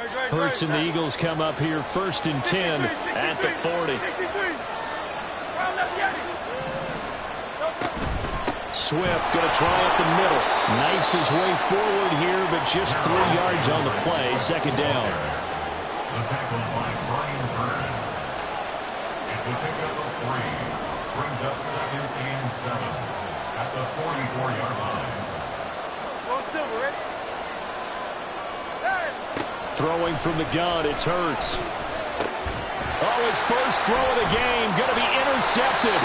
Hurts and the Eagles come up here 1st and 10 at the 40. Swift going to try up the middle. Knifes his way forward here, but just 3 yards on the play. 2nd down. The tackle by Brian Burns. It's a pickup of 3. Brings up 2nd and 7 at the 44-yard line. Throwing from the gun, it's Hurts. Oh, his first throw of the game going to be intercepted.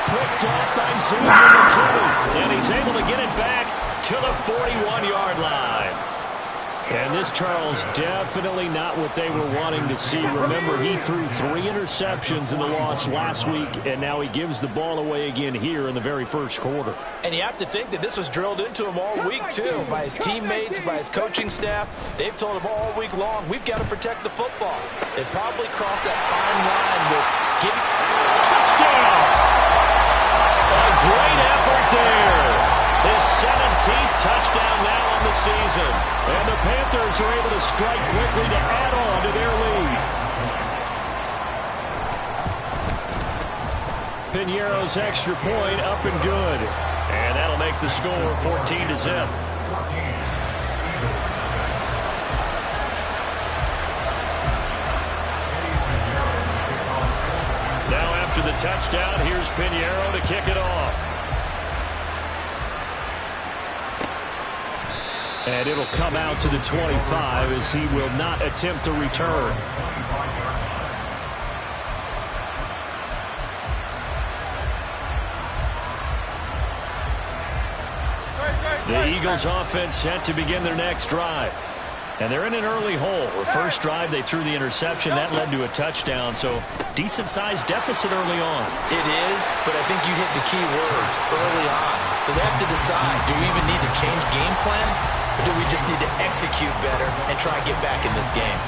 Picked off by Xavier McKinney. And he's able to get it back to the 41-yard line. And this, Charles, definitely not what they were wanting to see. Remember, he threw 3 interceptions in the loss last week, and now he gives the ball away again here in the very first quarter. And you have to think that this was drilled into him all week, too, by his teammates, by his coaching staff. They've told him all week long, we've got to protect the football. They probably crossed that fine line with giving... Touchdown! A great effort there. His 17th touchdown now on the season. And the Panthers are able to strike quickly to add on to their lead. Piñeiro's extra point up and good. And that'll make the score 14-0. Now after the touchdown, here's Piñeiro to kick it off. And it'll come out to the 25 as he will not attempt to return. The Eagles offense set to begin their next drive. And they're in an early hole. The first drive, they threw the interception. That led to a touchdown. So decent-sized deficit early on. It is, but I think you hit the key words early on. So they have to decide, do we even need to change game plan? Or do we just need to execute better and try and get back in this game?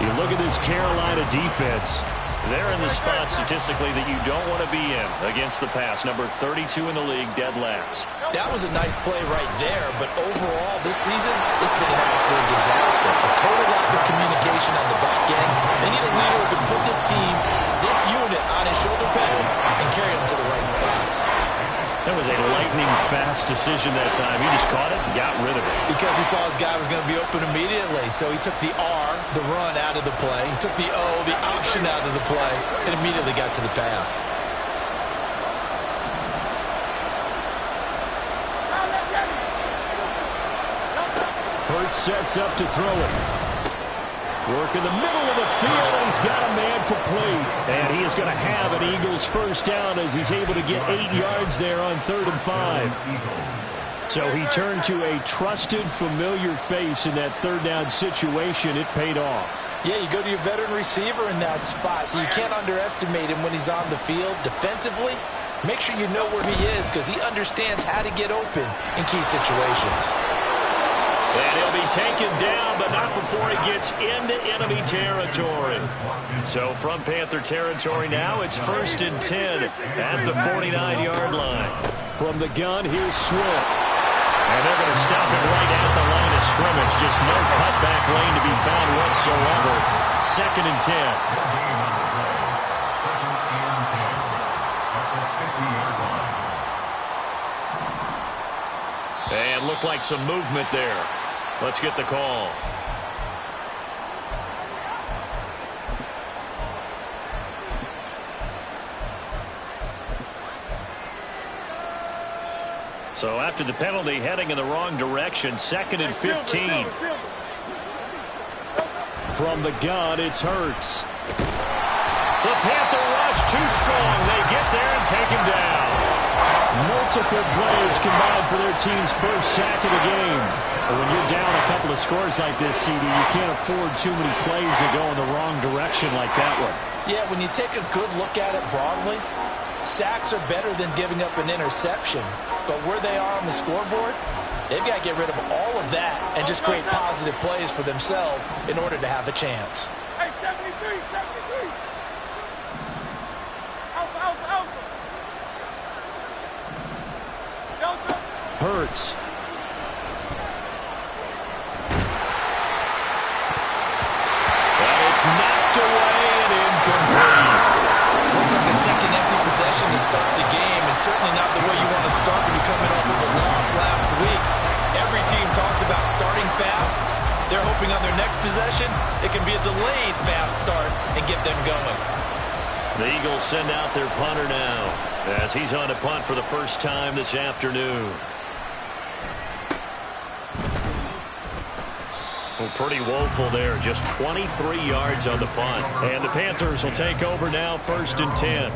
You look at this Carolina defense. They're in the spot statistically that you don't want to be in against the pass. Number 32 in the league, dead last. That was a nice play right there, but overall this season, it's been an absolute disaster. A total lack of communication on the back end. They need a leader who can put this team, this unit, on his shoulder pads and carry them to the right spots. That was a lightning-fast decision that time. He just caught it and got rid of it. Because he saw his guy was going to be open immediately. So he took the R, the run, out of the play. He took the O, the option, out of the play, and immediately got to the pass. Hurts sets up to throw it. Work in the middle of the field, and he's got a man complete. And he is going to have an Eagles first down as he's able to get 8 yards there on 3rd and 5. So he turned to a trusted, familiar face in that 3rd down situation. It paid off. Yeah, you go to your veteran receiver in that spot, so you can't underestimate him when he's on the field. Defensively, make sure you know where he is because he understands how to get open in key situations. And he'll be taken down, but not before he gets into enemy territory. So from Panther territory now, it's 1st and 10 at the 49-yard line. From the gun, here's Swift. And they're going to stop him right at the line of scrimmage. Just no cutback lane to be found whatsoever. 2nd and 10. And looked like some movement there. Let's get the call. So after the penalty, heading in the wrong direction, 2nd and 15. From the gun, it's Hurts. The Panther rush too strong. They get there and take him down. Multiple plays combined for their team's first sack of the game. But when you're down a couple of scores like this, CD, you can't afford too many plays that go in the wrong direction like that one. Yeah, when you take a good look at it broadly, sacks are better than giving up an interception. But where they are on the scoreboard, they've got to get rid of all of that and just create positive plays for themselves in order to have a chance. Hey, 73, 73. Alpha. Hurts. It's knocked away and incomplete. Looks like a second empty possession to start the game, and certainly not the way you want to start when you're coming off of a loss last week. Every team talks about starting fast. They're hoping on their next possession, it can be a delayed fast start and get them going. The Eagles send out their punter now as he's on to punt for the first time this afternoon. Well, pretty woeful there. Just 23 yards on the punt. And the Panthers will take over now, 1st and 10.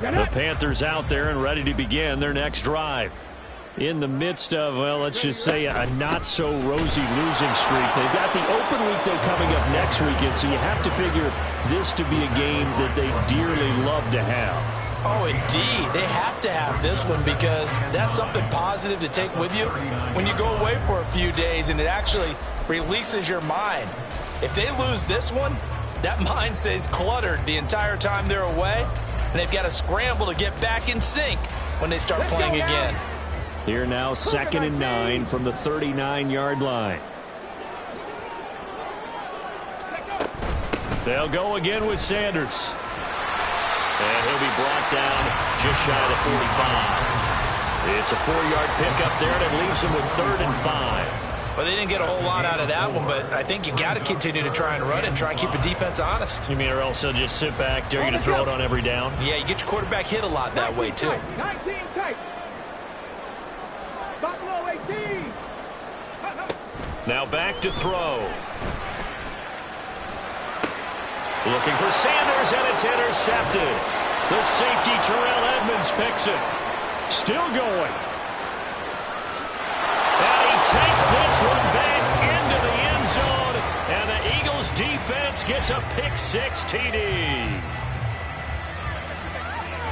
The Panthers out there and ready to begin their next drive. In the midst of, well, let's just say a not-so-rosy losing streak. They've got the open week, though, coming up next weekend, so you have to figure this to be a game that they dearly love to have. Oh, indeed. They have to have this one because that's something positive to take with you when you go away for a few days, and it actually releases your mind. If they lose this one, that mind stays cluttered the entire time they're away, and they've got to scramble to get back in sync when they start playing again. Here now, 2nd and 9 from the 39-yard line. They'll go again with Sanders. And he'll be brought down just shy of the 45. It's a 4-yard pickup there, and it leaves him with 3rd and 5. Well, they didn't get a whole lot out of that one, but I think you got to continue to try and run and try and keep the defense honest. You mean or else they'll just sit back, dare you to throw it on every down? Yeah, you get your quarterback hit a lot that way, too. 19 tight. Buffalo 18. Now back to throw. Looking for Sanders, and it's intercepted. The safety, Terrell Edmonds, picks it. Still going. And he takes this one back into the end zone, and the Eagles defense gets a pick-6 TD.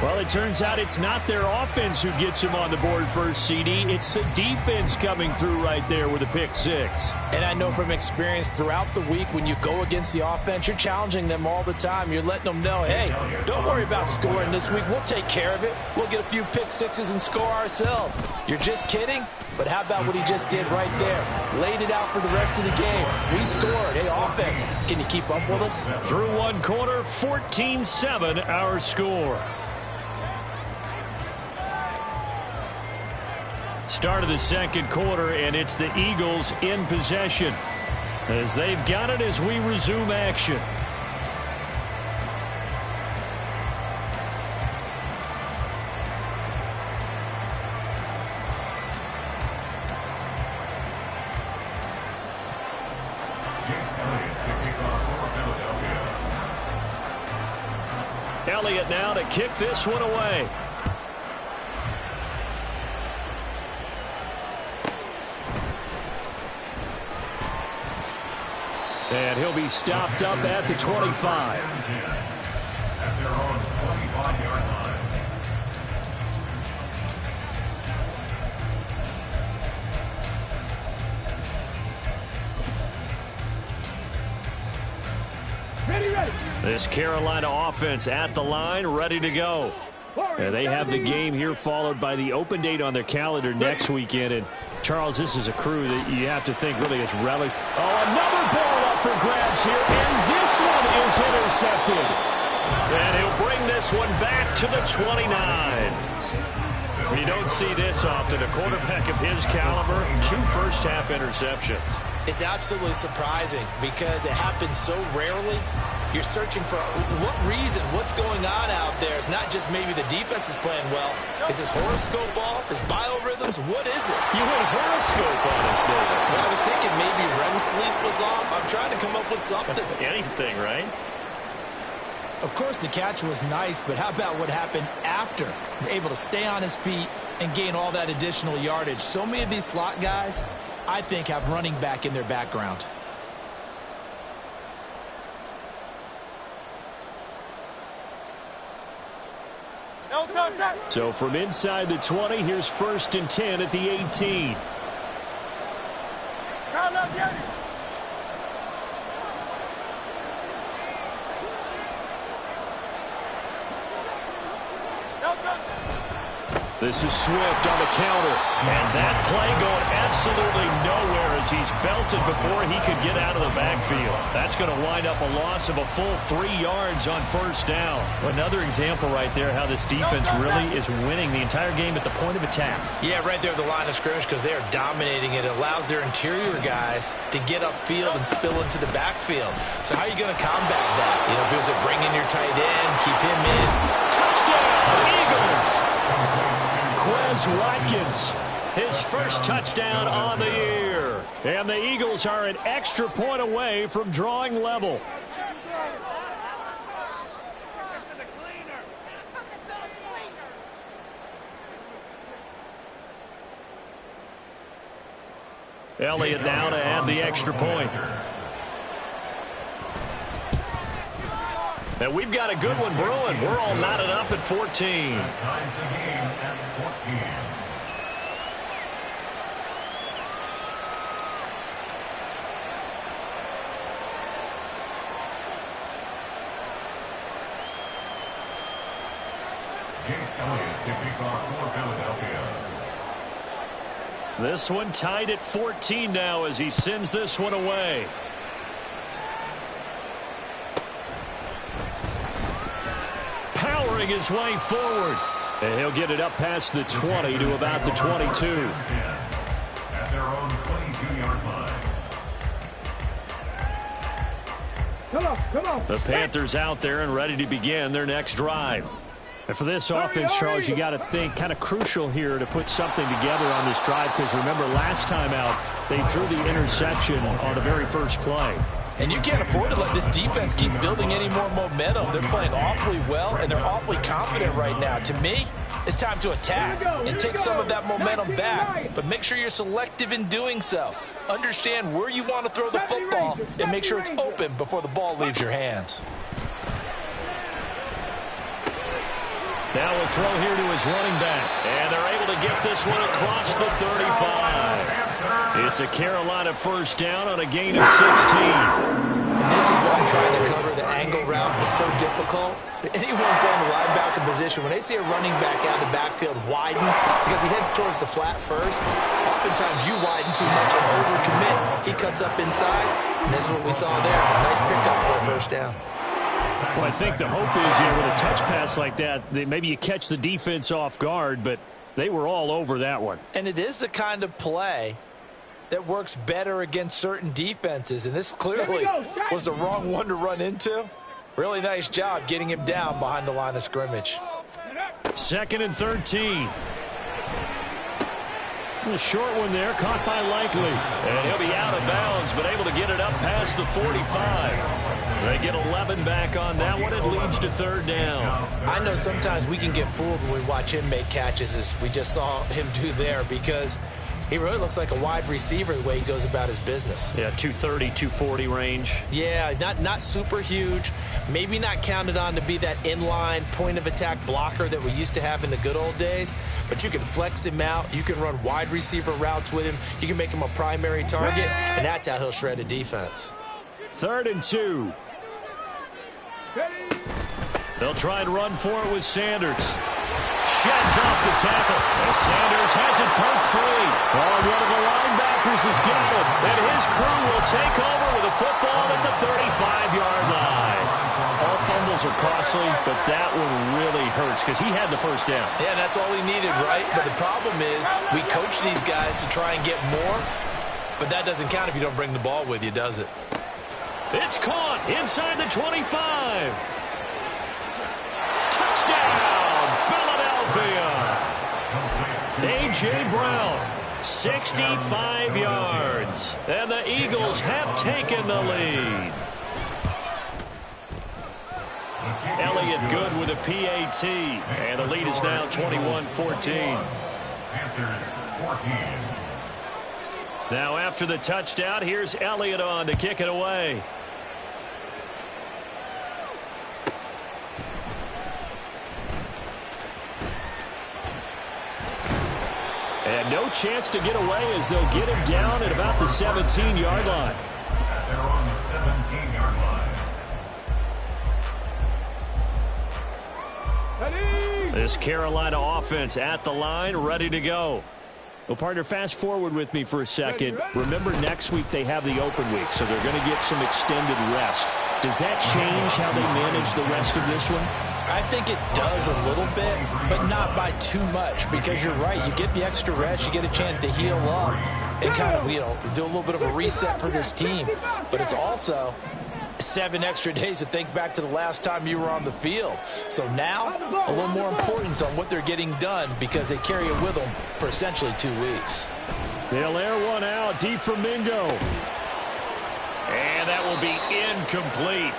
Well, it turns out it's not their offense who gets him on the board first, CD. It's the defense coming through right there with a pick-6. And I know from experience throughout the week when you go against the offense, you're challenging them all the time. You're letting them know, hey, don't worry about scoring this week. We'll take care of it. We'll get a few pick-6s and score ourselves. You're just kidding? But how about what he just did right there? Laid it out for the rest of the game. We scored. Hey, offense, can you keep up with us? Through one quarter, 14-7 our score. Start of the second quarter, and it's the Eagles in possession as they've got it as we resume action. Elliott now to kick this one away. And he'll be stopped up at the 25. At their own 25-yard line. Ready. This Carolina offense at the line, ready to go. They have the game here followed by the open date on their calendar next weekend. And Charles, this is a crew that you have to think really has relished. Oh, another ball up for grabs here, and this one is intercepted. And he'll bring this one back to the 29. You don't see this often. A quarterback of his caliber, 2 first-half interceptions. It's absolutely surprising because it happens so rarely. You're searching for what reason, what's going on out there. It's not just maybe the defense is playing well. Is his horoscope off? His biorhythms? What is it? You went horoscope on us, David. Well, I was thinking maybe REM sleep was off. I'm trying to come up with something. Anything, right? Of course, the catch was nice, but how about what happened after? Able to stay on his feet and gain all that additional yardage. So many of these slot guys, I think, have running back in their background. So from inside the 20, here's 1st and 10 at the 18. This is Swift on the counter. And that play going absolutely nowhere as he's belted before he could get out of the backfield. That's going to wind up a loss of a full 3 yards on 1st down. Another example right there how this defense really is winning the entire game at the point of attack. Yeah, right there at the line of scrimmage because they are dominating it. It allows their interior guys to get upfield and spill into the backfield. So how are you going to combat that? You know, if it was a bring in your tight end, keep him in. Touchdown, Eagles! Quez Watkins, his first touchdown on the year. And the Eagles are an extra point away from drawing level. Elliott now to add the extra point. And we've got a good one brewing. We're all knotted up at 14. Ties the game at 14. Jake Elliott to kick off for Philadelphia. This one tied at 14 now as he sends this one away. Powering his way forward. And he'll get it up past the 20 to about the 22. At their own 22-yard line. Come on. The Panthers out there and ready to begin their next drive. And for this offense, Charles, you got to think kind of crucial here to put something together on this drive because remember last time out they threw the interception on the very first play. And you can't afford to let this defense keep building any more momentum. They're playing awfully well, and they're awfully confident right now. To me, it's time to attack and take some of that momentum back. But make sure you're selective in doing so. Understand where you want to throw the football and make sure it's open before the ball leaves your hands. Now a throw here to his running back. And they're able to get this one across the 35. It's a Carolina first down on a gain of 16. And this is why trying to cover the angle route is so difficult. Anyone playing the linebacker position, when they see a running back out of the backfield widen, because he heads towards the flat first, oftentimes you widen too much and overcommit. He cuts up inside, and this is what we saw there. Nice pickup for a first down. Well, I think the hope is, with a touch pass like that maybe you catch the defense off guard, but they were all over that one. And it is the kind of play that works better against certain defenses, and this clearly was the wrong one to run into. Really nice job getting him down behind the line of scrimmage. 2nd and 13. A short one there, caught by Likely. And he'll be out of bounds, but able to get it up past the 45. They get 11 back on that one. It leads to 3rd down. I know sometimes we can get fooled when we watch him make catches, as we just saw him do there, because he really looks like a wide receiver the way he goes about his business. Yeah, 230, 240 range. Yeah, not super huge. Maybe not counted on to be that inline point-of-attack blocker that we used to have in the good old days. But you can flex him out. You can run wide receiver routes with him. You can make him a primary target, and that's how he'll shred a defense. 3rd and 2. They'll try and run for it with Sanders. Sheds off the tackle. And Sanders has it poked free. One of the linebackers has got it. And his crew will take over with a football at the 35-yard line. All fumbles are costly, but that one really hurts because he had the first down. Yeah, that's all he needed, right? But the problem is we coach these guys to try and get more, but that doesn't count if you don't bring the ball with you, does it? It's caught inside the 25. Touchdown, Philadelphia. A.J. Brown, 65 yards. And the Eagles have taken the lead. Elliott good with a PAT. And the lead is now 21-14. Panthers 14. Now after the touchdown, here's Elliott on to kick it away. And no chance to get away as they'll get him down at about the 17-yard line. They're on the 17-yard line. This Carolina offense at the line, ready to go. Well, partner, fast forward with me for a second. Remember, next week they have the open week, so they're going to get some extended rest. Does that change how they manage the rest of this one? I think it does a little bit, but not by too much, because you're right. You get the extra rest, you get a chance to heal up and kind of, do a little bit of a reset for this team. But it's also 7 extra days to think back to the last time you were on the field. So now, a little more importance on what they're getting done because they carry it with them for essentially 2 weeks. They'll air one out deep from Mingo. And that will be incomplete.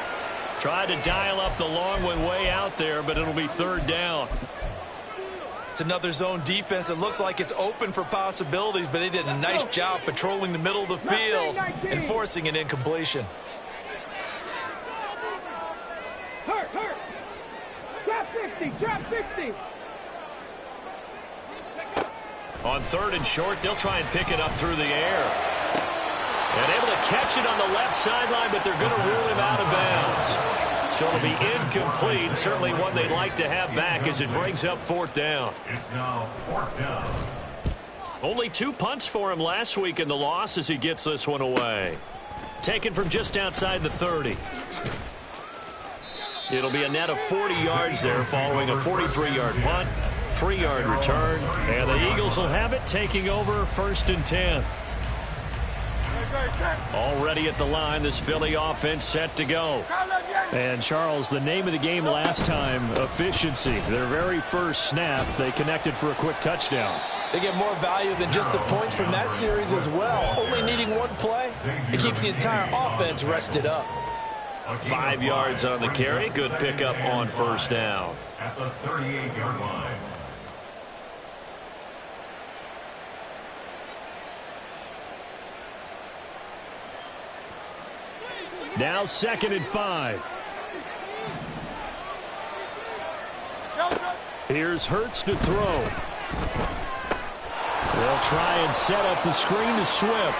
Tried to dial up the long one way out there, but it'll be 3rd down. It's another zone defense. It looks like it's open for possibilities, but they did a nice job patrolling the middle of the field and forcing an incompletion. Hurt. Trap 60. On 3rd and short, they'll try and pick it up through the air. And able to catch it on the left sideline, but they're going to rule him out of bounds. So it'll be incomplete. Certainly one they'd like to have back as it brings up 4th down. It's now 4th down. Only 2 punts for him last week in the loss as he gets this one away. Taken from just outside the 30. It'll be a net of 40 yards there following a 43-yard punt, 3-yard return. And the Eagles will have it taking over 1st and 10. Already at the line, this Philly offense set to go. And, Charles, the name of the game last time, efficiency. Their very first snap, they connected for a quick touchdown. They get more value than just the points from that series as well. Only needing 1 play, it keeps the entire offense rested up. 5 yards on the carry. Good pickup on 1st down. At the 38-yard line. Now 2nd and 5. Here's Hurts to throw. They'll try and set up the screen to Swift.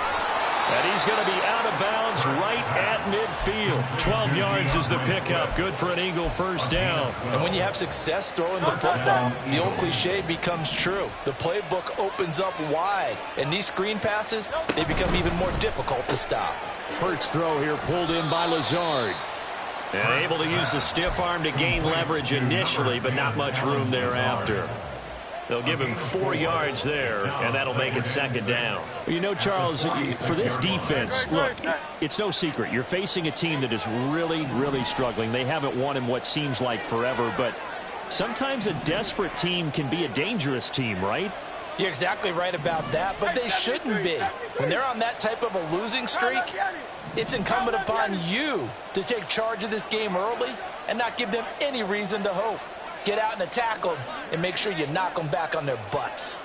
And he's going to be out of bounds right at midfield. 12 yards is the pickup. Good for an Eagle 1st down. And when you have success throwing the football, the old cliche becomes true. The playbook opens up wide. And these screen passes, they become even more difficult to stop. Hurts throw here pulled in by Lazard. And able to use the stiff arm to gain leverage initially, but not much room thereafter. They'll give him 4 yards there, and that'll make it 2nd down. You know, Charles, for this defense, look, it's no secret. You're facing a team that is really, really struggling. They haven't won in what seems like forever, but sometimes a desperate team can be a dangerous team, right? You're exactly right about that, but they shouldn't be. When they're on that type of a losing streak, it's incumbent upon you to take charge of this game early and not give them any reason to hope. Get out and attack them and make sure you knock them back on their butts.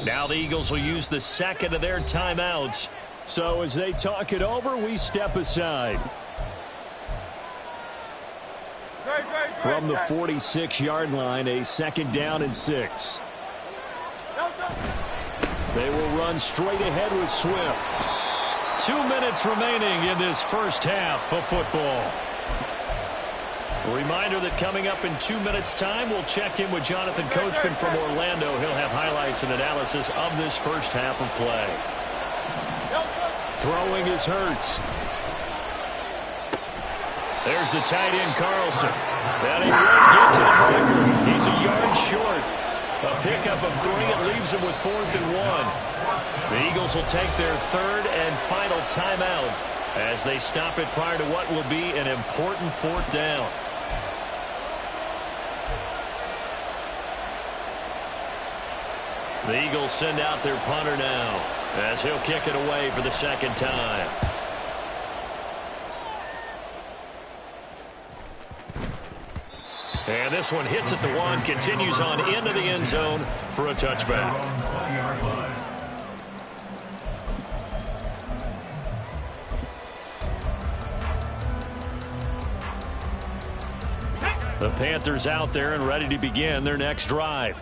Now the Eagles will use the 2nd of their timeouts. So as they talk it over, we step aside. From the 46-yard line, a 2nd down and 6. They will run straight ahead with Swift. 2 minutes remaining in this first half of football. A reminder that coming up in 2 minutes' time, we'll check in with Jonathan Coachman from Orlando. He'll have highlights and analysis of this first half of play. Throwing is Hurts. There's the tight end, Carlson. And he won't get to the marker. He's a yard short. A pickup of 3. It leaves him with 4th and 1. The Eagles will take their 3rd and final timeout as they stop it prior to what will be an important 4th down. The Eagles send out their punter now as he'll kick it away for the 2nd time. And this one hits at the 1, continues on into the end zone for a touchback. The Panthers out there and ready to begin their next drive.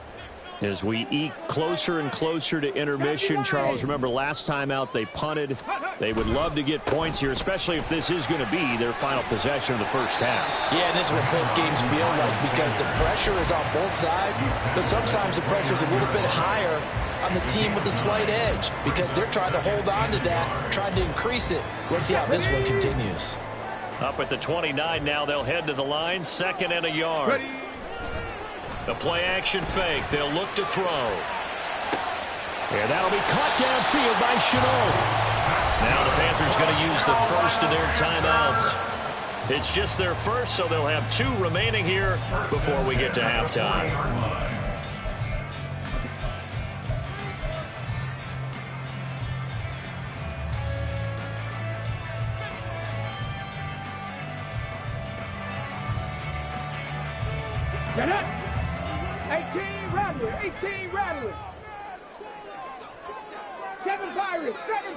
As we eke closer and closer to intermission, Charles, remember last time out they punted. They would love to get points here, especially if this is going to be their final possession of the first half. Yeah, and this is what close games feel like because the pressure is on both sides, but sometimes the pressure is a little bit higher on the team with the slight edge because they're trying to hold on to that, trying to increase it. Let's see how this one continues. Up at the 29 now, they'll head to the line, 2nd and a yard. Ready. The play-action fake. They'll look to throw. Yeah, that'll be caught downfield by Shenault. Now the Panthers going to use the first of their timeouts. It's just their first, so they'll have 2 remaining here before we get to halftime. Get up. 18 Rattler, 18 Rattler. 7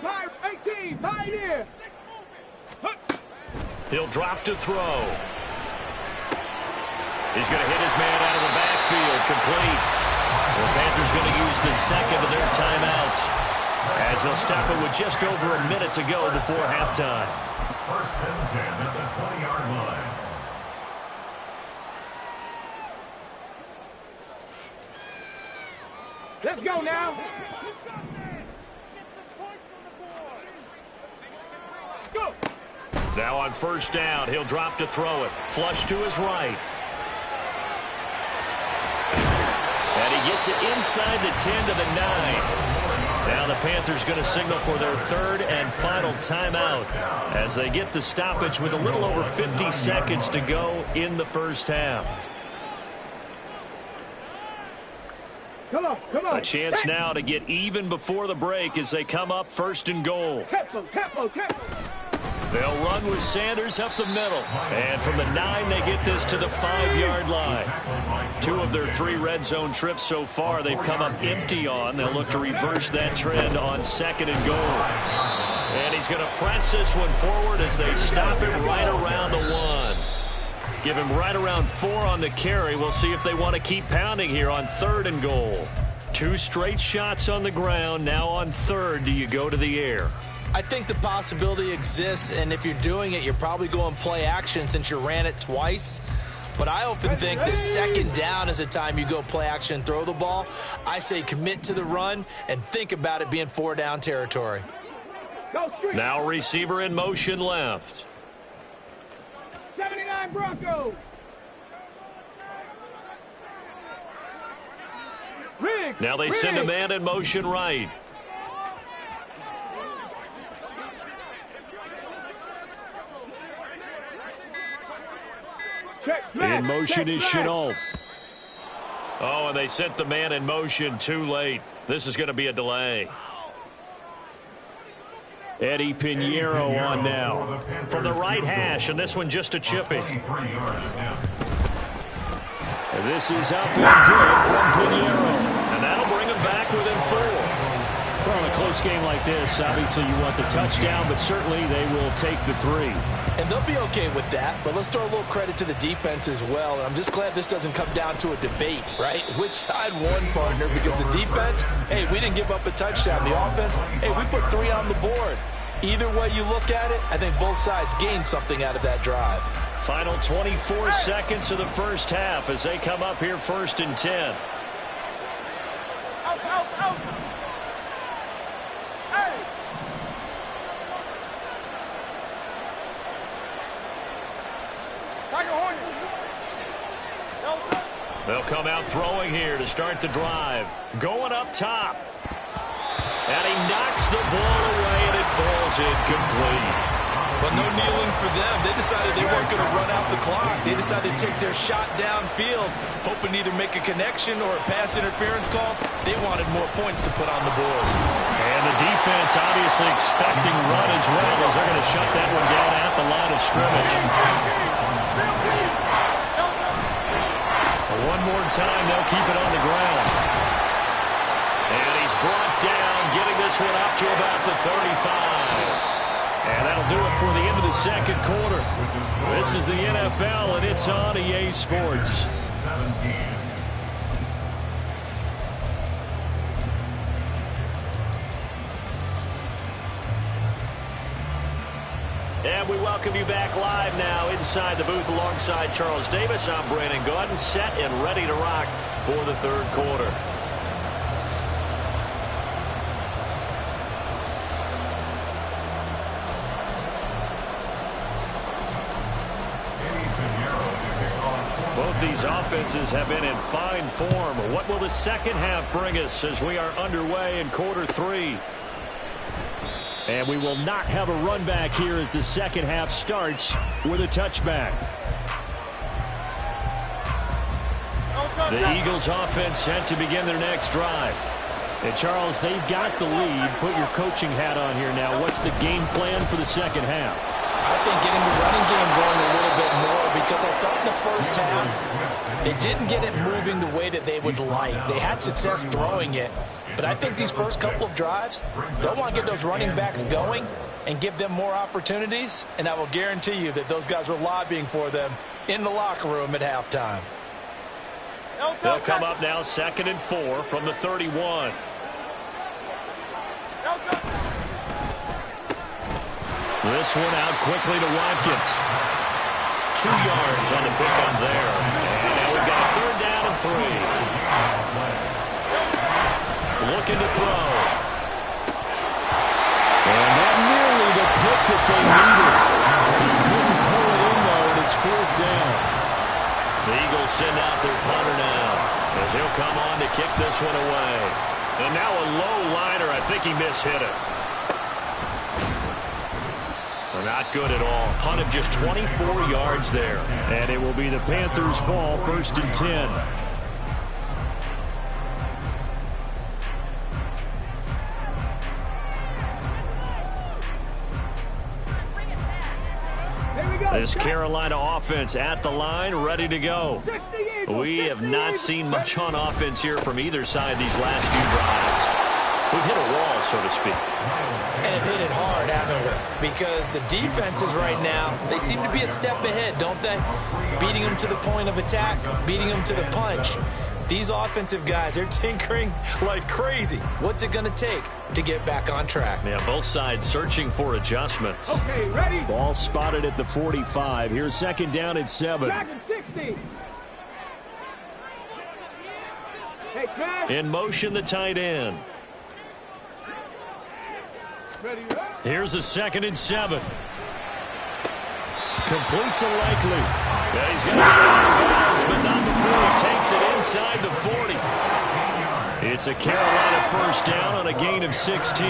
Pirates, 18 Pioneer. He'll drop to throw. He's going to hit his man out of the backfield, complete. The Panthers going to use the second of their timeouts as they'll stop it with just over a minute to go before halftime. 1st and 10 at the 20-yard line. Let's go now. Go. Now on 1st down, he'll drop to throw it. Flush to his right. And he gets it inside the 10 to the 9. Now the Panthers going to signal for their 3rd and final timeout as they get the stoppage with a little over 50 seconds to go in the first half. Come on, come on. A chance now to get even before the break as they come up 1st and goal. Tempo. They'll run with Sanders up the middle. And from the 9, they get this to the 5-yard line. 2 of their 3 red zone trips so far, they've come up empty on. They'll look to reverse that trend on 2nd and goal. And he's going to press this one forward as they stop it right around the 1. Give him right around 4 on the carry. We'll see if they want to keep pounding here on 3rd and goal. 2 straight shots on the ground. Now on 3rd, do you go to the air? I think the possibility exists, and if you're doing it, you're probably going play action since you ran it twice. But I often think that 2nd down is the time you go play action and throw the ball. I say commit to the run and think about it being 4 down territory. Now receiver in motion left. 79 Broncos. Riggs. Now they send a man in motion right. In motion is Shenault. Oh, and they sent the man in motion too late. This is going to be a delay. Eddie Pinheiro on now. From the right hash, and this one just a chipping. This is up and good from Pinheiro. And that'll bring him back within 4. Well, in a close game like this, obviously you want the touchdown, but certainly they will take the 3. And they'll be okay with that, but let's throw a little credit to the defense as well. And I'm just glad this doesn't come down to a debate, right? Which side won, partner? Because the defense, hey, we didn't give up a touchdown. The offense, hey, we put 3 on the board. Either way you look at it, I think both sides gained something out of that drive. Final 24 seconds of the first half as they come up here 1st and 10. Out. Hey. Tiger Hornet. They'll come out throwing here to start the drive. Going up top. And he knocks the ball away, and it falls incomplete. But no kneeling for them. They decided they weren't going to run out the clock. They decided to take their shot downfield, hoping to either make a connection or a pass interference call. They wanted more points to put on the board. And the defense obviously expecting run as well as they're going to shut that one down at the line of scrimmage. One more time, they'll keep it on the ground. And he's brought down, getting this one up to about the 35. And that'll do it for the end of the second quarter. This is the NFL, and it's on EA Sports. 17. And we welcome you back live now inside the booth alongside Charles Davis. I'm Brandon Gaudin, set and ready to rock for the third quarter. Both these offenses have been in fine form. What will the second half bring us as we are underway in quarter three? And we will not have a run back here as the second half starts with a touchback. The Eagles offense set to begin their next drive. And Charles, they've got the lead. Put your coaching hat on here now. What's the game plan for the second half? I think getting the running game going a little bit more, because I thought in the first half they didn't get it moving the way that they would like. They had success throwing it, but I think these first couple of drives, they'll want to get those running backs going and give them more opportunities, and I will guarantee you that those guys were lobbying for them in the locker room at halftime. They'll come up now 2nd and 4 from the 31. This one out quickly to Watkins. 2 yards on the pickup there. And now we've got a 3rd down and 3. Looking to throw. And that nearly the pick that they needed. He couldn't pull it in, though, and it's 4th down. The Eagles send out their punter now as he'll come on to kick this one away. And now a low liner. I think he mishit it. Not good at all. Punt of just 24 yards there. And it will be the Panthers' ball, 1st and 10. This Carolina offense at the line, ready to go. We have not seen much on offense here from either side these last few drives. We've hit a wall, so to speak. And have hit it hard, haven't we? Because the defenses right now, they seem to be a step ahead, don't they? Beating them to the point of attack, beating them to the punch. These offensive guys, they're tinkering like crazy. What's it going to take to get back on track? Yeah, both sides searching for adjustments. Okay, ready? Ball spotted at the 45. Here's 2nd down and 7. Dragon 60. Hey, Crash. In motion, the tight end. Ready, up. Here's a 2nd and 7. Complete to Likely. Yeah, he's going to get out of bounds, but not before he takes it inside the 40. It's a Carolina 1st down on a gain of 16.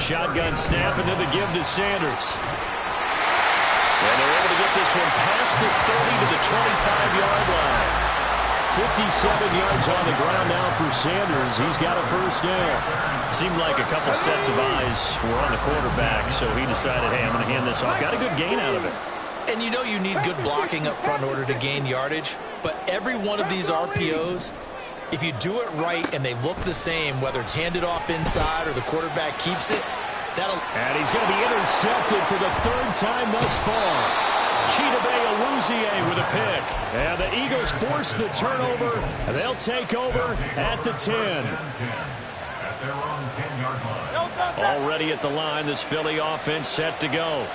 Shotgun snap, and then the give to Sanders. And they're able to get this one past the 30 to the 25-yard line. 57 yards on the ground now for Sanders. He's got a 1st down. Seemed like a couple sets of eyes were on the quarterback, so he decided, hey, I'm going to hand this off. Got a good gain out of it. And you know you need good blocking up front in order to gain yardage, but every one of these RPOs, if you do it right and they look the same, whether it's handed off inside or the quarterback keeps it, that'll... And he's going to be intercepted for the 3rd time thus far. Chidobe Awuzie with a pick. And the Eagles force the turnover. And they'll take over at the 10. At their own 10-yard line. Already at the line, this Philly offense set to go.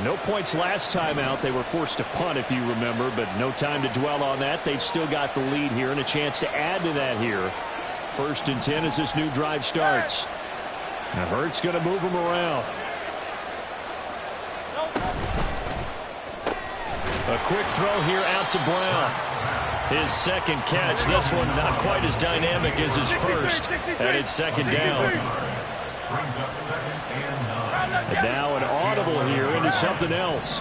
No points last time out. They were forced to punt, if you remember, but no time to dwell on that. They've still got the lead here and a chance to add to that here. 1st and 10 as this new drive starts. Now Hurts going to move him around. A quick throw here out to Brown. His 2nd catch. This one not quite as dynamic as his first. And it's 2nd down. Brings up 2nd and 9. And now an audible here into something else.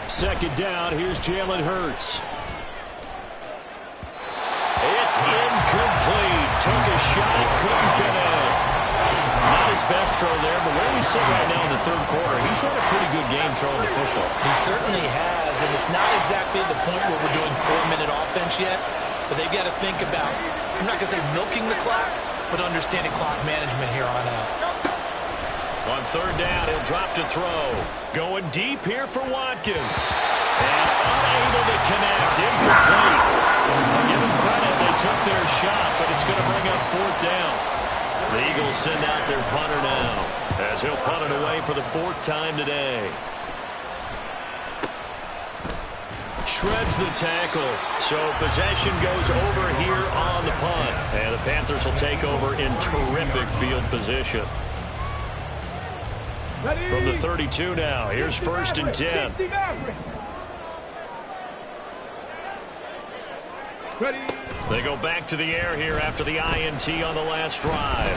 Second down, here's Jalen Hurts. It's incomplete. Took a shot, couldn't connect. Not his best throw there, but where we sit right now in the 3rd quarter, he's had a pretty good game throwing the football. He certainly has, and it's not exactly the point where we're doing 4-minute offense yet, but they've got to think about, I'm not going to say milking the clock, but understanding clock management here on out. On third down, he'll drop to throw. Going deep here for Watkins. And unable to connect. Incomplete. Give them credit. They took their shot, but it's going to bring up fourth down. The Eagles send out their punter now, as he'll punt it away for the fourth time today. Shreds the tackle. So possession goes over here on the punt. And the Panthers will take over in terrific field position. From the 32 now, here's first and 10. They go back to the air here after the INT on the last drive.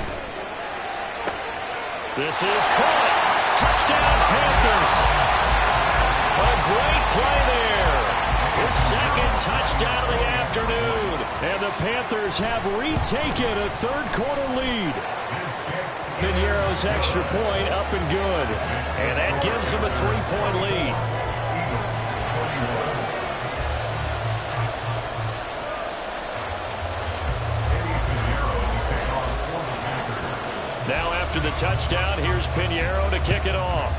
This is caught. Touchdown, Panthers. A great play there. His second touchdown of the afternoon. And the Panthers have retaken a third-quarter lead. Piñeiro's extra point up and good. And that gives them a 3-point lead. Now after the touchdown, here's Piñeiro to kick it off.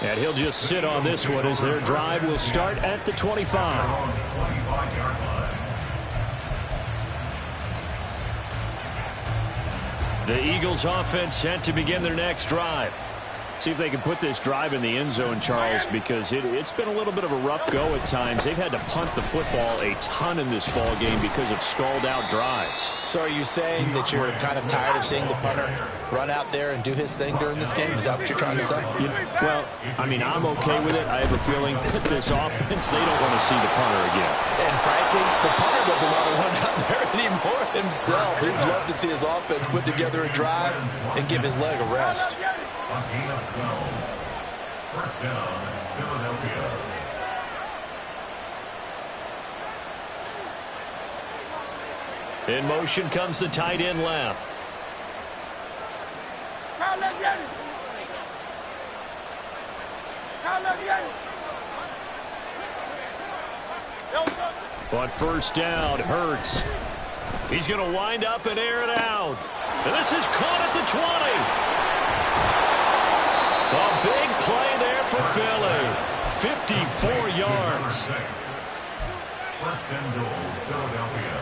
And he'll just sit on this one as their drive will start at the 25. The Eagles offense set to begin their next drive. See if they can put this drive in the end zone, Charles, because it's been a little bit of a rough go at times. They've had to punt the football a ton in this ball game because of stalled-out drives. So are you saying that you're kind of tired of seeing the punter run out there and do his thing during this game? Is that what you're trying to say? Well, I mean, I'm okay with it. I have a feeling that this offense, they don't want to see the punter again. And frankly, the punter doesn't want to run out there anymore himself. He'd love to see his offense put together a drive and give his leg a rest. A gain of 12. First down, Philadelphia. In motion comes the tight end left. On first down, Hurts. He's going to wind up and air it out. And this is caught at the 20. A big play there for Philly. 54 yards. First and goal, Philadelphia.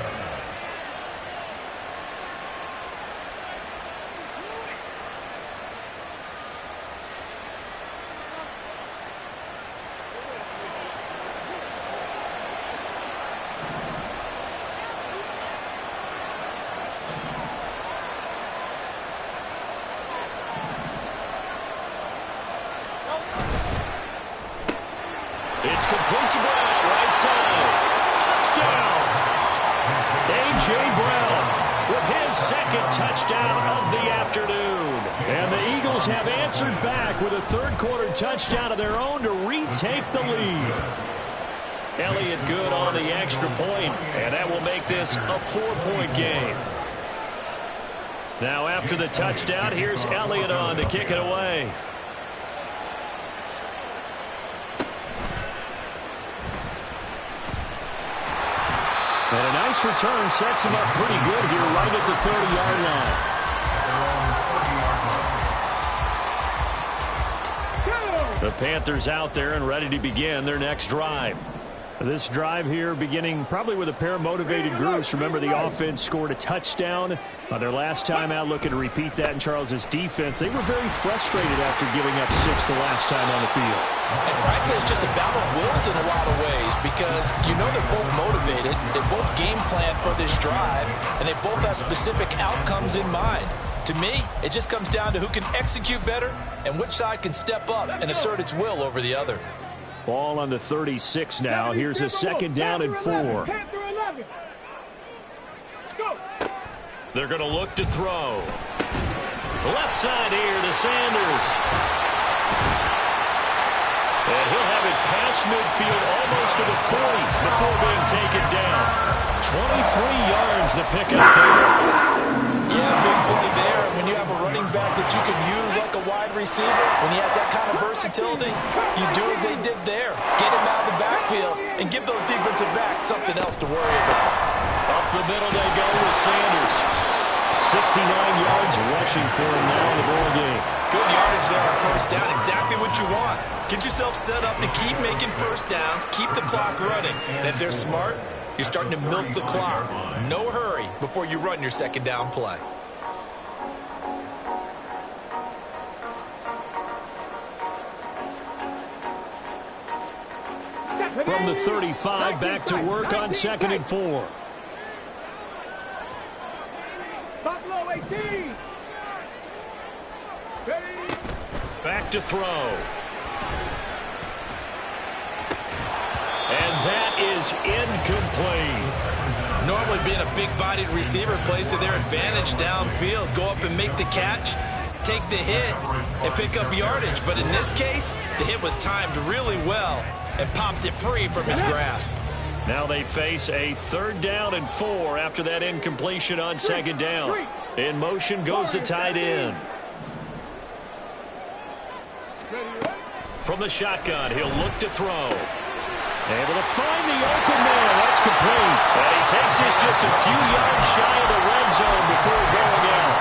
It's complete to Brown, right side. Touchdown! A.J. Brown with his second touchdown of the afternoon. And the Eagles have answered back with a third-quarter touchdown of their own to retake the lead. Elliott good on the extra point, and that will make this a 4-point game. Now after the touchdown, here's Elliott on to kick it away. And a nice return sets him up pretty good here right at the 30-yard line. The Panthers out there and ready to begin their next drive. This drive here beginning probably with a pair of motivated groups. Remember, the offense scored a touchdown on their last time out, looking to repeat that in Charles's defense. They were very frustrated after giving up 6 the last time on the field. And frankly, it's just a battle of wills in a lot of ways because you know they're both motivated, they both game plan for this drive, and they both have specific outcomes in mind. To me, it just comes down to who can execute better and which side can step up and assert its will over the other. Ball on the 36 now. Here's a second down and 4. They're going to look to throw. Left side here to Sanders. And he'll have it past midfield almost to the 40 before being taken down. 23 yards the pickup there. receiver, when he has that kind of versatility, you do as they did there. Get him out of the backfield and give those defensive backs something else to worry about. Up the middle they go with Sanders. 69 yards rushing for him now in the ball game. Good yardage there on first down. Exactly what you want. Get yourself set up to keep making first downs, keep the clock running. And if they're smart, you're starting to milk the clock. No hurry before you run your second down play. From the 35, back to work on 2nd and 4. Buffalo 18. Ready. Back to throw. And that is incomplete. Normally being a big-bodied receiver plays to their advantage downfield. Go up and make the catch, take the hit, and pick up yardage. But in this case, the hit was timed really well and popped it free from his grasp. Now they face a 3rd down and 4 after that incompletion on 2nd down. In motion goes the tight end. From the shotgun, he'll look to throw. Able to find the open man. That's complete. And he takes this just a few yards shy of the red zone before going out.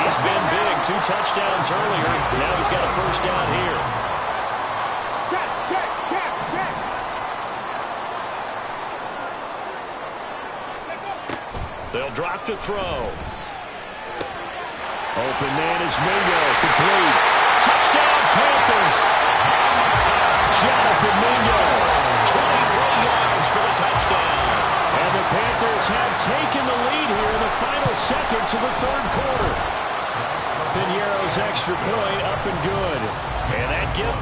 He's been big. 2 touchdowns earlier. Now he's got a first down here. They'll drop to throw. Open man is Mingo. Complete. Touchdown, Panthers. Jonathan Mingo. 23 yards for the touchdown. And the Panthers have taken the lead here in the final seconds of the 3rd quarter. Piñeiro's extra point up and good. And that gives.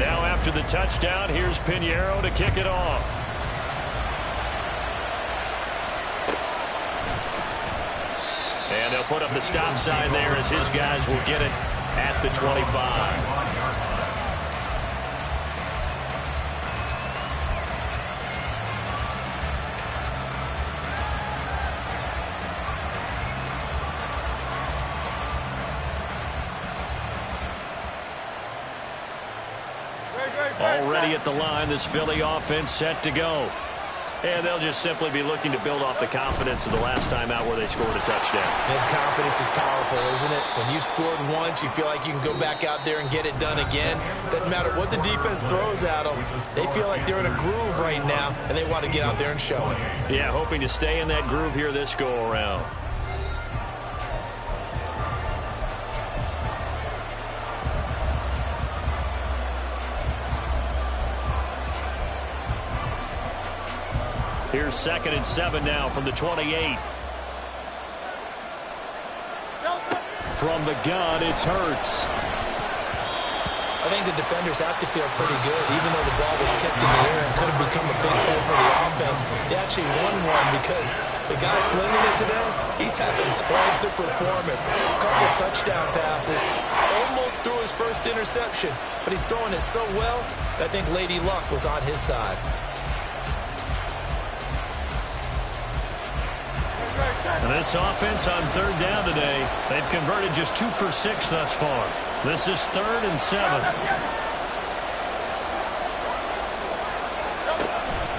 Now after the touchdown, here's Piñeiro to kick it off. And they'll put up the stop sign there as his guys will get it at the 25. Already at the line, this Philly offense set to go. And they'll just simply be looking to build off the confidence of the last time out where they scored a touchdown. And confidence is powerful, isn't it? When you've scored once, you feel like you can go back out there and get it done again. Doesn't matter what the defense throws at them. They feel like they're in a groove right now, and they want to get out there and show it. Yeah, hoping to stay in that groove here this go-around. Here's 2nd and 7 now from the 28. From the gun, it's Hurts. I think the defenders have to feel pretty good, even though the ball was tipped in the air and could have become a big play for the offense. They actually won one because the guy flinging it today, he's having quite the performance. A couple of touchdown passes, almost threw his first interception, but he's throwing it so well that I think Lady Luck was on his side. And this offense on 3rd down today, they've converted just 2 for 6 thus far. This is 3rd and 7.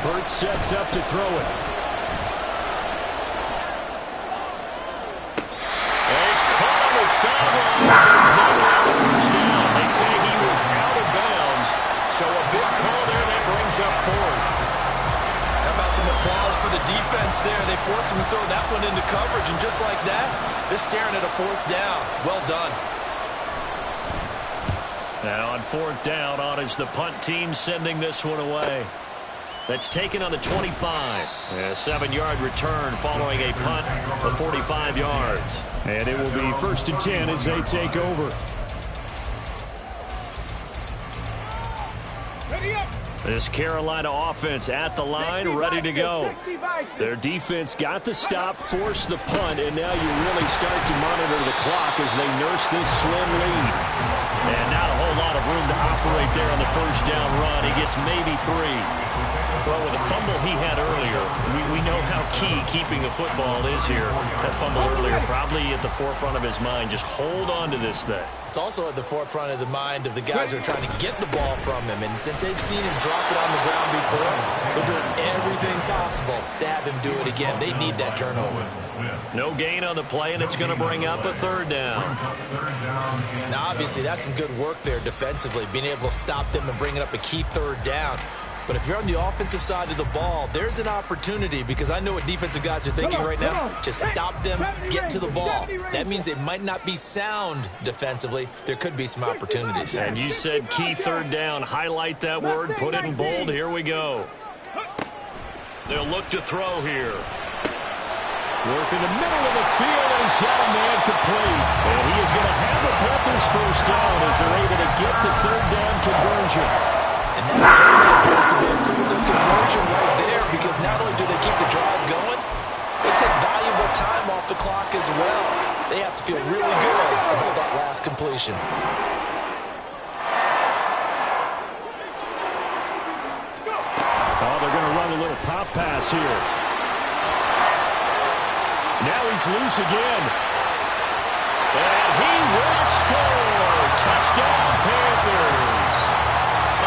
Hurts sets up to throw it. And he's caught on the sideline, but he's not got the first down. They say he was out of bounds, so a big call there that brings up 4th. How about some applause for the defense there? They forced him to throw that one into coverage, and just like that, they're staring at a 4th down. Well done. Now on 4th down, on is the punt team sending this one away. That's taken on the 25. A 7-yard return following a punt of 45 yards. And it will be 1st and 10 as they take over. Ready up. This Carolina offense at the line, ready to go. Their defense got the stop, forced the punt, and now you really start to monitor the clock as they nurse this slim lead. And not a whole lot of room to operate there on the first down run. He gets maybe 3. Well, with the fumble he had earlier, we know how key keeping the football is here. That fumble earlier probably at the forefront of his mind. Just hold on to this thing. It's also at the forefront of the mind of the guys who are trying to get the ball from him. And since they've seen him drop it on the ground before, they're doing everything possible to have him do it again. They need that turnover. No gain on the play, and it's going to bring up a third down. Now, obviously, that's some good work there defensively, being able to stop them and bringing up a key third down. But if you're on the offensive side of the ball, there's an opportunity, because I know what defensive guys are thinking right now. Just stop them, get to the ball. That means they might not be sound defensively. There could be some opportunities. And you said key third down. Highlight that word, put it in bold. Here we go. They'll look to throw here. Work in the middle of the field, and he's got a man complete. And he is going to have the Panthers first down as they're able to get the third down conversion. And that certainly appears to be a critical conversion right there, because not only do they keep the drive going, they take valuable time off the clock as well. They have to feel really good about that last completion. Oh, they're going to run a little pop pass here. Now he's loose again. And he will score. Touchdown, Panthers.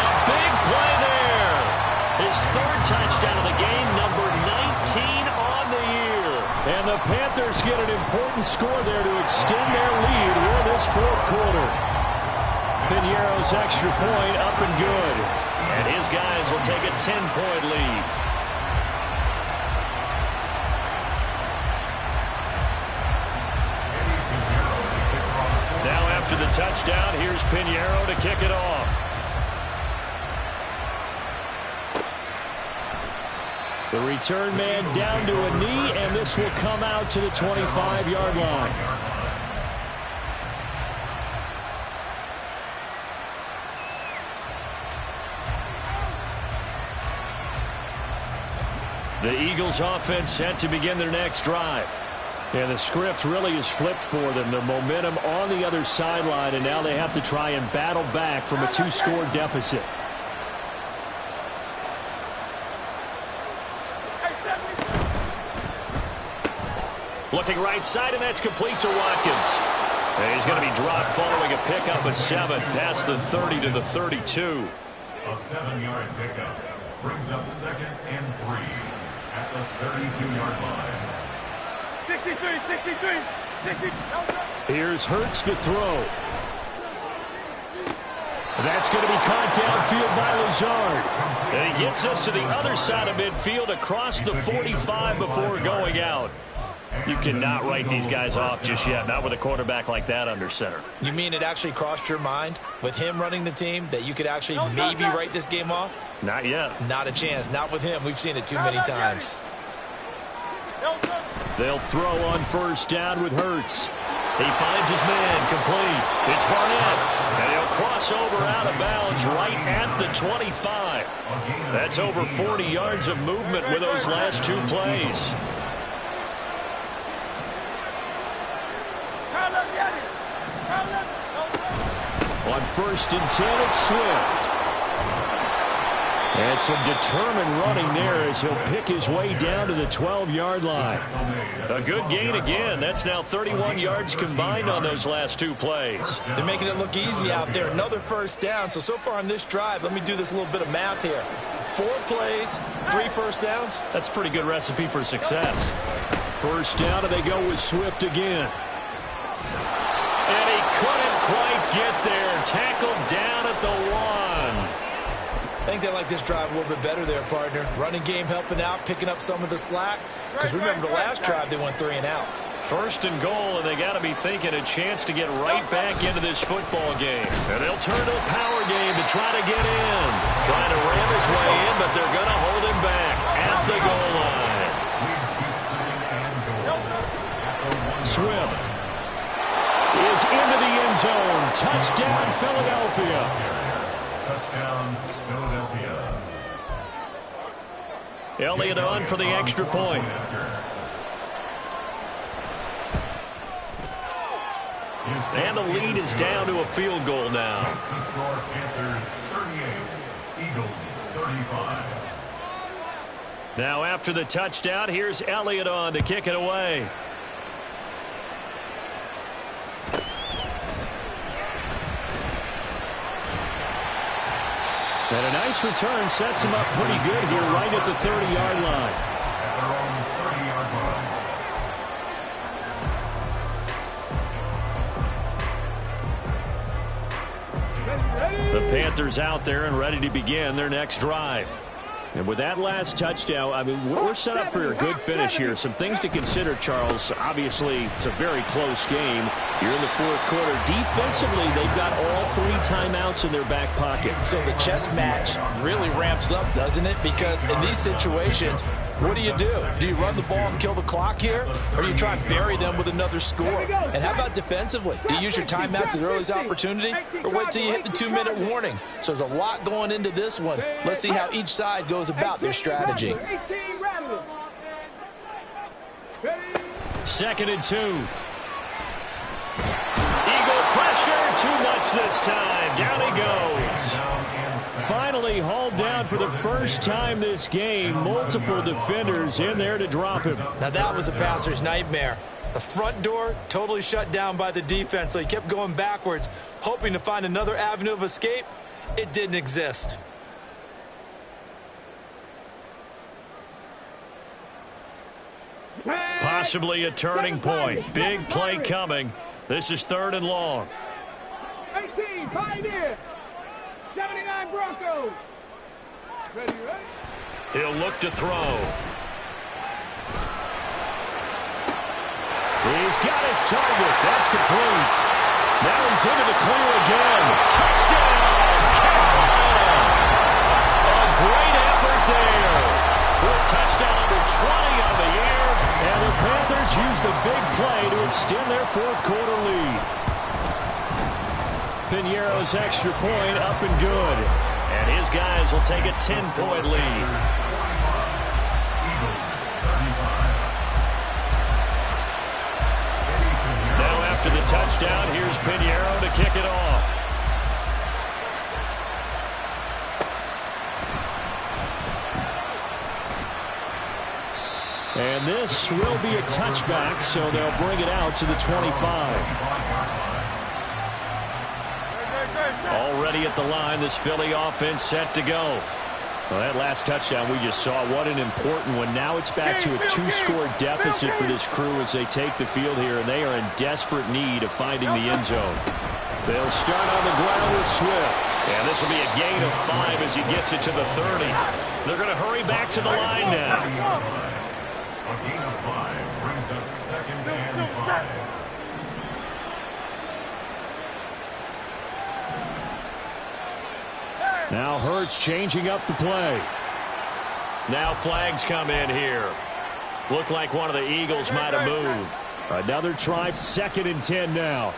A big play there. His third touchdown of the game, number 19 on the year. And the Panthers get an important score there to extend their lead here this fourth quarter. Piñeiro's extra point up and good. And his guys will take a 10-point lead. Now after the touchdown, here's Piñeiro to kick it off. The return man down to a knee, and this will come out to the 25-yard line. The Eagles offense set to begin their next drive. And the script really is flipped for them. Their momentum on the other sideline, and now they have to try and battle back from a two-score deficit. Looking right side, and that's complete to Watkins. And he's going to be dropped following a pickup of 7 past the 30 to the 32. A 7-yard pickup brings up 2nd and 3 at the 32-yard line. 63, 63, 63. Here's Hurts to throw. That's going to be caught downfield by Lazard. And he gets us to the other side of midfield across the 45 before going out. You cannot write these guys off just yet, not with a quarterback like that under center. You mean it actually crossed your mind with him running the team that you could actually maybe write this game off? Not yet. Not a chance. Not with him. We've seen it too many times. They'll throw on first down with Hurts. He finds his man complete. It's Barnett. And he'll cross over out of bounds right at the 25. That's over 40 yards of movement with those last 2 plays. On first and 10, it's Swift. And some determined running there as he'll pick his way down to the 12-yard line. A good gain again. That's now 31 yards combined on those last 2 plays. They're making it look easy out there. Another first down. So far on this drive, let me do this little bit of math here. 4 plays, 3 first downs. That's a pretty good recipe for success. First down, and they go with Swift again. And he couldn't quite get there. Tackled down at the 1. I think they like this drive a little bit better there, partner. Running game helping out, picking up some of the slack. Because remember, the last drive, they went 3 and out. First and goal, and they got to be thinking a chance to get right back into this football game. And they'll turn to a power game to try to get in. Trying to ram his way in, but they're going to hold him back at the goal line. Swift is into the end zone. Touchdown, Philadelphia. Touchdown, Philadelphia. Elliott on for the extra point. And the lead is down to a field goal now. The score, Panthers 38, Eagles 35. Now after the touchdown, here's Elliott on to kick it away. And a nice return sets him up pretty good here right at the 30-yard line. At their own 30-yard line. The Panthers out there and ready to begin their next drive. And with that last touchdown, I mean, we're set up for a good finish here. Some things to consider, Charles. Obviously, it's a very close game. You're in the fourth quarter. Defensively, they've got all 3 timeouts in their back pocket. So the chess match really ramps up, doesn't it? Because in these situations, what do? Do you run the ball and kill the clock here? Or do you try and bury them with another score? And how about defensively? Do you use your timeouts at earliest opportunity? Or wait till you hit the 2-minute warning? So there's a lot going into this one. Let's see how each side goes about their strategy. 2nd and 2. Eagle pressure, too much this time. Down he goes. Finally hauled down for the first time this game. Multiple defenders in there to drop him. Now that was a passer's nightmare. The front door totally shut down by the defense, so he kept going backwards, hoping to find another avenue of escape. It didn't exist. Possibly a turning point. Big play coming. This is 3rd and long. 18, Pioneer. 79 Broncos. Ready? He'll look to throw. He's got his target. That's complete. Now he's into the clear again. Touchdown, Carolina. A great effort there. With touchdown number 20 on the year. And the Panthers use the big play to extend their fourth quarter lead. Piñeiro's extra point up and good. And his guys will take a 10-point lead. Now after the touchdown, here's Piñeiro to kick it off. And this will be a touchback, so they'll bring it out to the 25. Already at the line, this Philly offense set to go. Well, that last touchdown we just saw, what an important one. Now it's back to a 2-score deficit for this crew as they take the field here, and they are in desperate need of finding the end zone. They'll start on the ground with Swift. And this will be a gain of 5 as he gets it to the 30. They're going to hurry back to the line now. A gain of 5 brings up 2nd and 5. Now Hurts changing up the play. Now flags come in here. Looked like one of the Eagles might have moved. Another try, 2nd and 10 now.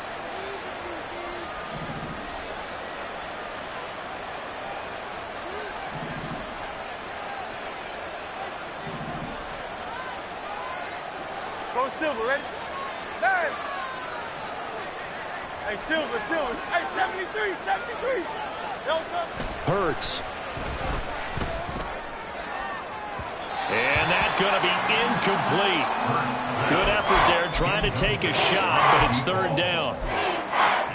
Go Silver, ready? 9. Hey, Silver. Hey, 73. Hurts. And that's going to be incomplete. Good effort there trying to take a shot, but it's 3rd down.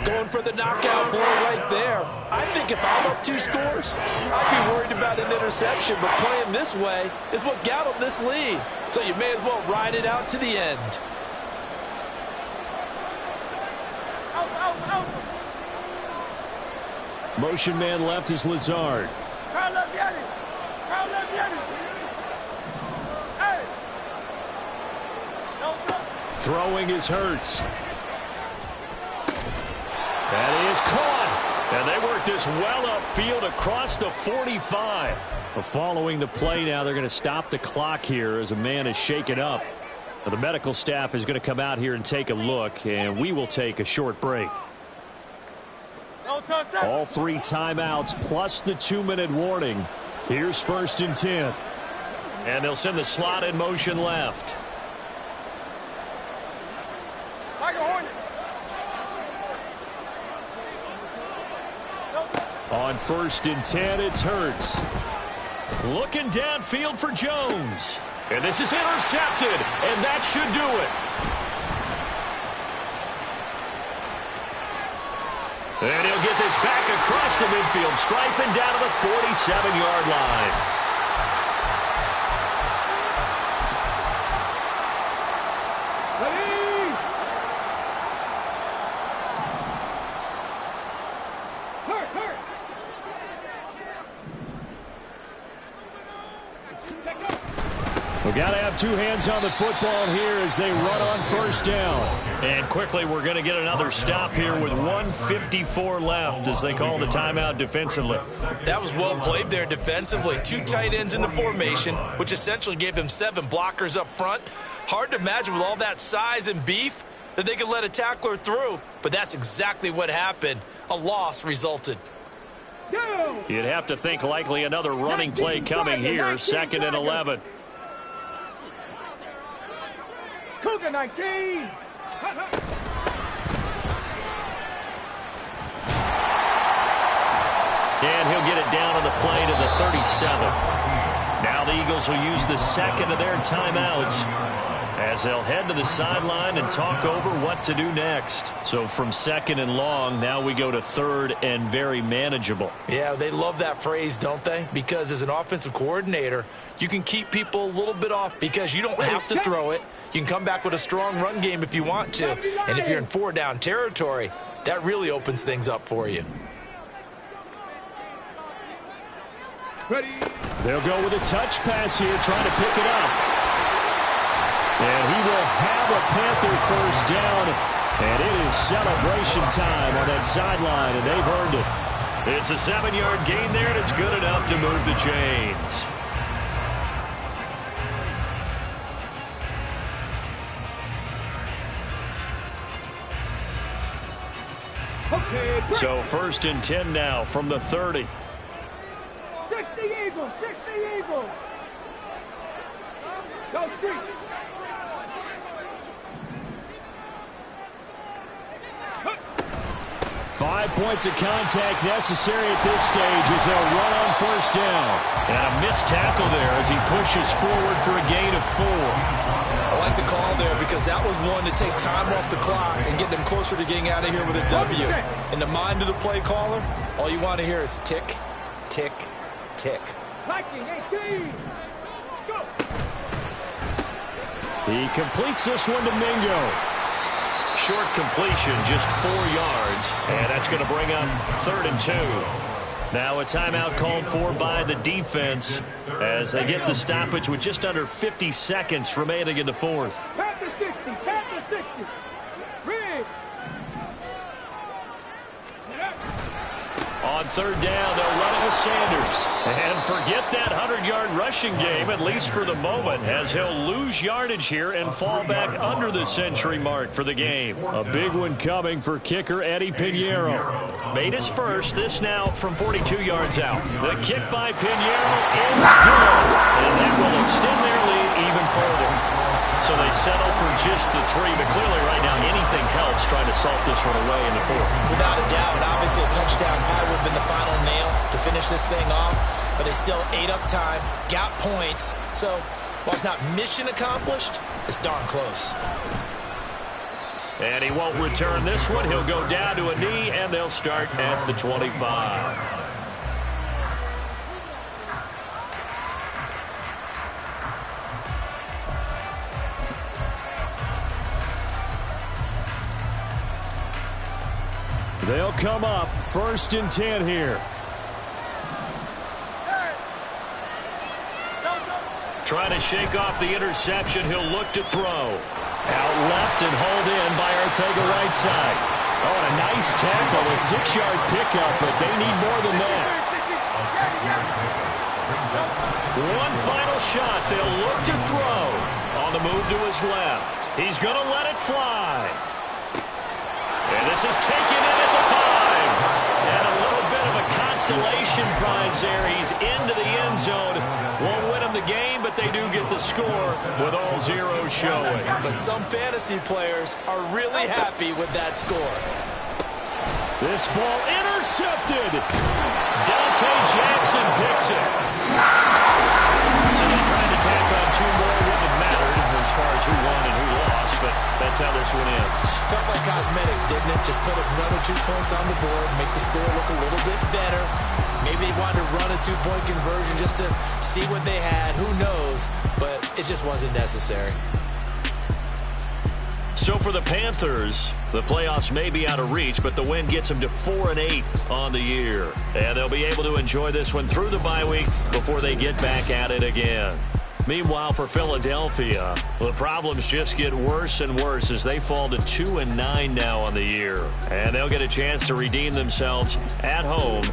Going for the knockout blow right there. I think if I'm up 2 scores, I'd be worried about an interception, but playing this way is what got them this lead. So you may as well ride it out to the end. Out. Motion man left is Lazard. Crowd left Yanni. Hey. Throwing is Hurts. That is caught. And they work this well upfield across the 45. Following the play now, they're going to stop the clock here as a man is shaken up. The medical staff is going to come out here and take a look, and we will take a short break. All 3 timeouts plus the 2-minute warning. Here's 1st and 10. And they'll send the slot in motion left. On 1st and 10, it's Hurts. Looking downfield for Jones. And this is intercepted, and that should do it. And he'll get this back across the midfield stripe and down to the 47-yard line. We've got to have two hands on the football here as they run on first down. And quickly, we're going to get another stop here with 1:54 left as they call the timeout defensively. That was well played there defensively. Two tight ends in the formation, which essentially gave them 7 blockers up front. Hard to imagine with all that size and beef that they could let a tackler through, but that's exactly what happened. A loss resulted. You'd have to think likely another running play coming here, 2nd and 11. Cougar 19. And he'll get it down on the play to the 37. Now the Eagles will use the second of their timeouts as they'll head to the sideline and talk over what to do next. So from 2nd and long, now we go to 3rd and very manageable. Yeah, they love that phrase, don't they? Because as an offensive coordinator, you can keep people a little bit off because you don't have to throw it. You can come back with a strong run game if you want to. And if you're in 4-down territory, that really opens things up for you. Ready. They'll go with a touch pass here, trying to pick it up. And he will have a Panther first down. And it is celebration time on that sideline, and they've earned it. It's a 7-yard gain there, and it's good enough to move the chains. So 1st and 10 now from the 30. 60 Eagles, 60 Eagles. Go street. Five points of contact necessary at this stage as they'll run on first down. And a missed tackle there as he pushes forward for a gain of 4. I like the call there because that was one to take time off the clock and get them closer to getting out of here with a W. In the mind of the play caller, all you want to hear is tick, tick, tick. Viking 18. Go. He completes this one to Mingo. Short completion, just 4 yards. And that's going to bring up 3rd and 2. Now a timeout called for by the defense as they get the stoppage with just under 50 seconds remaining in the 4th. Panther 60, Panther 60. Rig. On 3rd down, they'll run it with Sanders. And forget that 100-yard rushing game, at least for the moment, as he'll lose yardage here and fall back under the century mark for the game. A big one coming for kicker Eddie Pinheiro. Made his first, this now from 42 yards out. The kick by Pinheiro is good, and that will extend their lead even further. So they settle for just the 3, but clearly right now anything helps trying to salt this one away in the 4th. Without a doubt, obviously a touchdown probably would have been the final nail to finish this thing off, but they still ate up time, got points. So while it's not mission accomplished, it's darn close. And he won't return this one. He'll go down to a knee, and they'll start at the 25. They'll come up 1st and 10 here. Trying to shake off the interception. He'll look to throw. Out left and hauled in by Arcega-Whiteside. Oh, and a nice tackle, a 6-yard pickup, but they need more than that. One final shot. They'll look to throw. On the move to his left. He's going to let it fly. And this is taken in at the 5. And a little bit of a consolation prize there. He's into the end zone. Won't win him the game, but they do get the score with all zeros showing. But some fantasy players are really happy with that score. This ball intercepted. Dante Jackson picks it. So they tried to tack on 2 more. Wouldn't have mattered as far as who won and who lost, but that's how this one ends. Felt like cosmetics, didn't it? Just put another 2 points on the board, make the score look a little bit better. Maybe they wanted to run a 2-point conversion just to see what they had. Who knows? But it just wasn't necessary. So for the Panthers, the playoffs may be out of reach, but the win gets them to 4-8 on the year. And they'll be able to enjoy this one through the bye week before they get back at it again. Meanwhile, for Philadelphia, the problems just get worse and worse as they fall to 2-9 now on the year. And they'll get a chance to redeem themselves at home